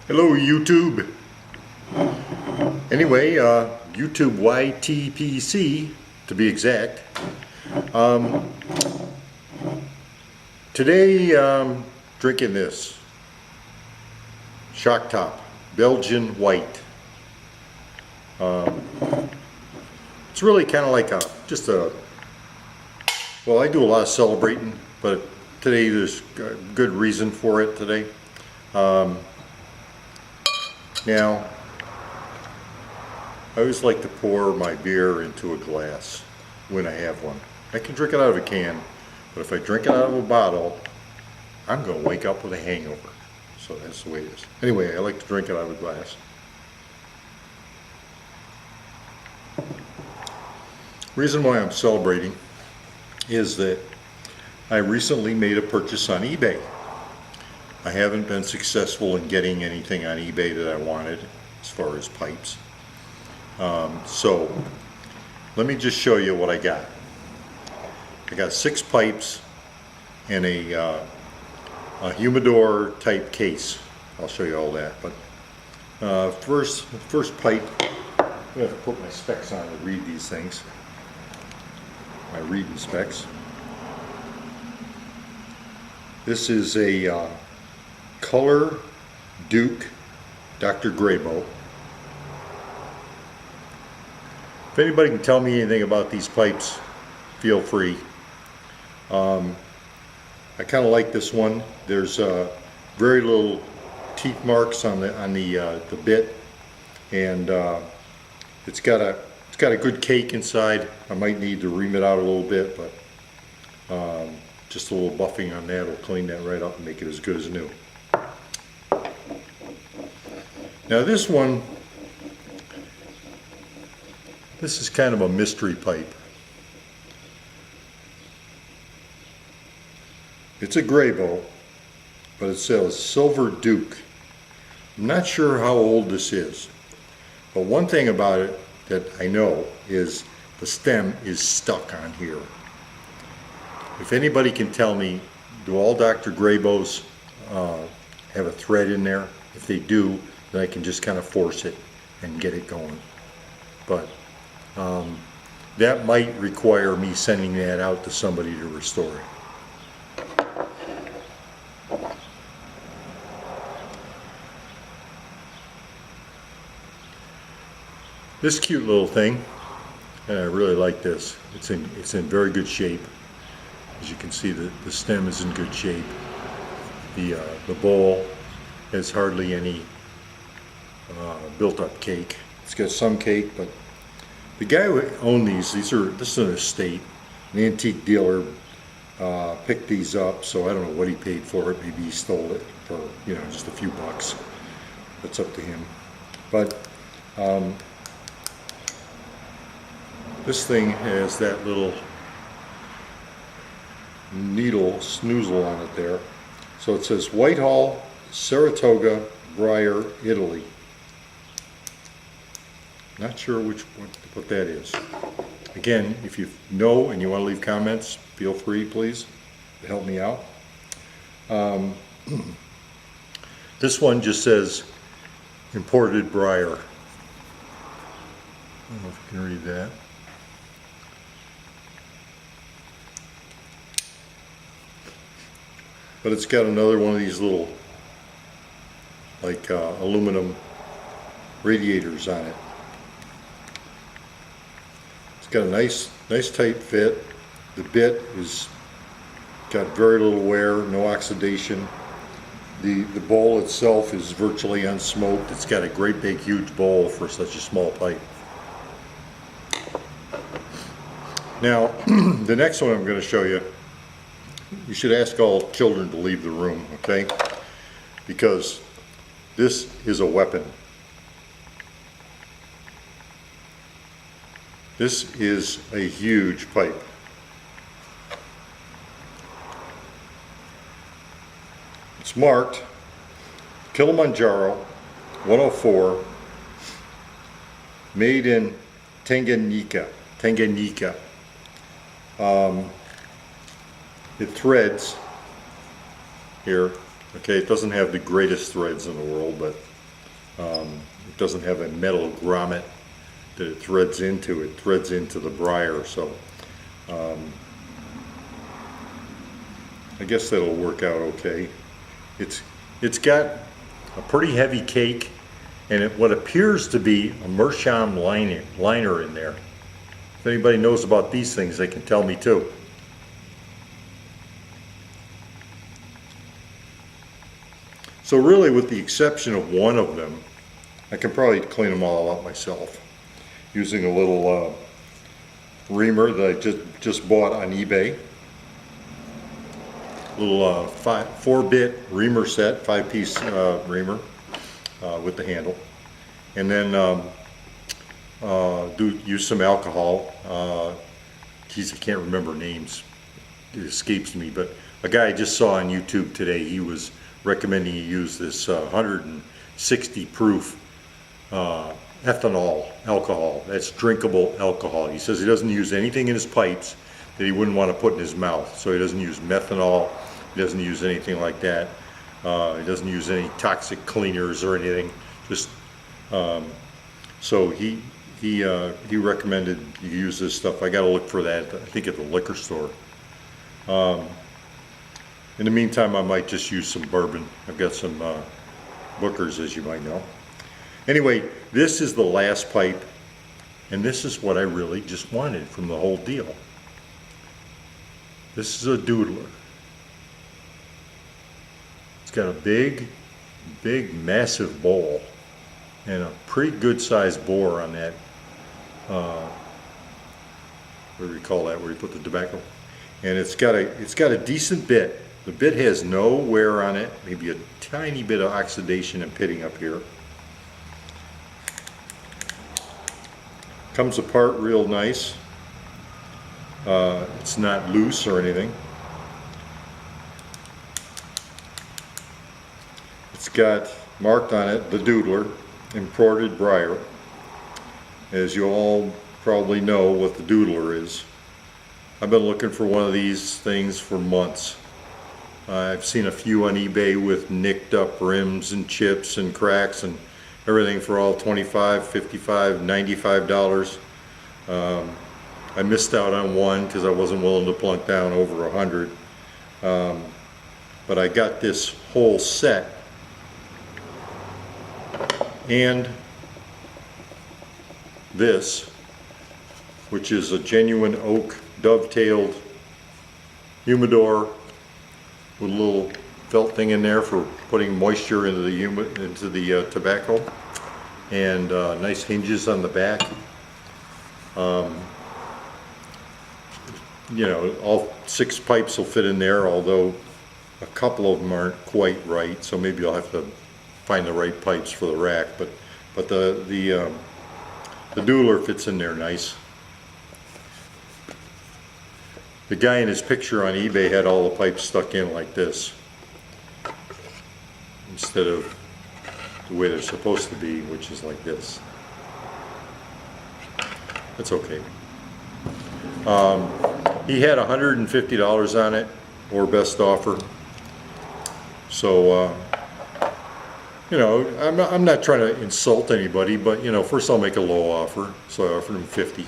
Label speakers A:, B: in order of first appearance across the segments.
A: Hello YouTube. Anyway, YouTube YTPC to be exact. Today drinking this Shock Top Belgian White. It's really kind of like well, I do a lot of celebrating, but today there's a good reason for it today. Now, I always like to pour my beer into a glass when I have one. I can drink it out of a can, but if I drink it out of a bottle, I'm going to wake up with a hangover. So that's the way it is. Anyway, I like to drink it out of a glass. Reason why I'm celebrating is that I recently made a purchase on eBay. I haven't been successful in getting anything on eBay that I wanted as far as pipes. So let me just show you what I got. I got 6 pipes and a humidor type case. I'll show you all that. But first pipe, I have to put my specs on to read these things. My reading specs. This is a Color Duke Dr. Graybo. If anybody can tell me anything about these pipes, feel free. I kind of like this one. There's very little teeth marks on the bit, and it's got a good cake inside. I might need to ream it out a little bit, but just a little buffing on that will clean that right up and make it as good as new. Now this one, this is kind of a mystery pipe. It's a Graybo, but it says Silver Duke. I'm not sure how old this is, but one thing about it that I know is the stem is stuck on here. If anybody can tell me, do all Dr. Graybos have a thread in there? If they do, then I can just kind of force it and get it going. But that might require me sending that out to somebody to restore it. This cute little thing, and I really like this. It's in very good shape. As you can see, the stem is in good shape. The bowl has hardly any built-up cake. It's got some cake, but the guy who owned this is an estate. An antique dealer picked these up, so I don't know what he paid for it. Maybe he stole it for just a few bucks. That's up to him. But this thing has that little needle snoozle on it there. So it says Whitehall, Saratoga, Briar, Italy. Not sure what that is. Again, if you know and you want to leave comments, feel free, please, to help me out. This one just says imported Briar. I don't know if you can read that. But it's got another one of these little aluminum radiators on it. It's got a nice tight fit. The bit is got very little wear, no oxidation. The bowl itself is virtually unsmoked. It's got a great big huge bowl for such a small pipe. Now the next one I'm going to show you, you should ask all children to leave the room, okay? Because this is a weapon. This is a huge pipe. It's marked Kilimanjaro 104, made in Tanganyika. It threads here. Okay, it doesn't have the greatest threads in the world, but It doesn't have a metal grommet that it threads into. It threads into the briar, so I guess that'll work out okay. It's got a pretty heavy cake and what appears to be a meerschaum liner in there. If anybody knows about these things, they can tell me too. So really, with the exception of one of them, I can probably clean them all out myself using a little reamer that I just bought on eBay. Little 4-bit reamer set, 5-piece reamer with the handle, and then use some alcohol. Geez, I can't remember names; it escapes me. But a guy I just saw on YouTube today, he was recommending you use this 160 proof ethanol alcohol. That's drinkable alcohol. He says he doesn't use anything in his pipes that he wouldn't want to put in his mouth. So he doesn't use methanol. He doesn't use anything like that. He doesn't use any toxic cleaners or anything. Just so he recommended you use this stuff. I got to look for that, I think, at the liquor store. In the meantime, I might just use some bourbon. I've got some Booker's, as you might know. Anyway, this is the last pipe, and this is what I really just wanted from the whole deal. This is a doodler. It's got a big, massive bowl and a pretty good sized bore on that. What do we call that? Where you put the tobacco? And it's got a decent bit. The bit has no wear on it. Maybe a tiny bit of oxidation and pitting up here. Comes apart real nice. It's not loose or anything. It's got marked on it, the Doodler, imported briar. As you all probably know what the Doodler is. I've been looking for one of these things for months. I've seen a few on eBay with nicked up rims and chips and cracks and everything for all $25, $55, $95. I missed out on one because I wasn't willing to plunk down over $100. But I got this whole set, and this, which is a genuine oak dovetailed humidor with a little felt thing in there for putting moisture into the tobacco, and nice hinges on the back. You know, all 6 pipes will fit in there, although a couple of them aren't quite right, so maybe I'll have to find the right pipes for the rack. But the Doodler fits in there nice. The guy in his picture on eBay had all the pipes stuck in like this, instead of the way they're supposed to be, which is like this. That's okay. He had $150 on it, or best offer. So, you know, I'm not trying to insult anybody, but, you know, first I'll make a low offer. So I offered him $50.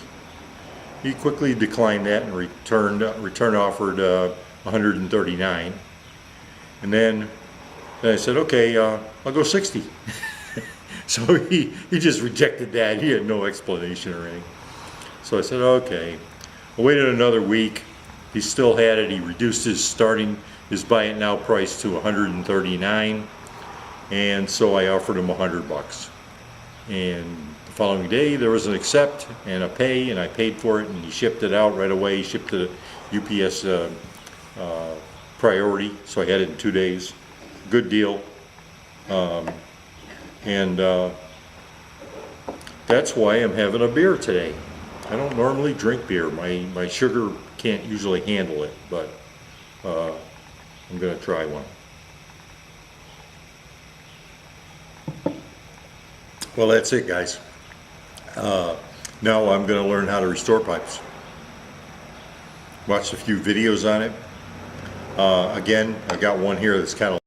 A: He quickly declined that and return offered $139. And then I said, okay, I'll go $60. So he just rejected that. He had no explanation or anything. So I said, okay. I waited another week. He still had it. He reduced his buy it now price to $139. And so I offered him $100. And the following day there was an accept and a pay, and I paid for it, and he shipped it out right away. He shipped it UPS priority, so I had it in 2 days. Good deal. That's why I'm having a beer today. I don't normally drink beer. My sugar can't usually handle it, but I'm going to try one. Well, that's it, guys. Now I'm going to learn how to restore pipes. Watched a few videos on it. Again, I got one here that's kind of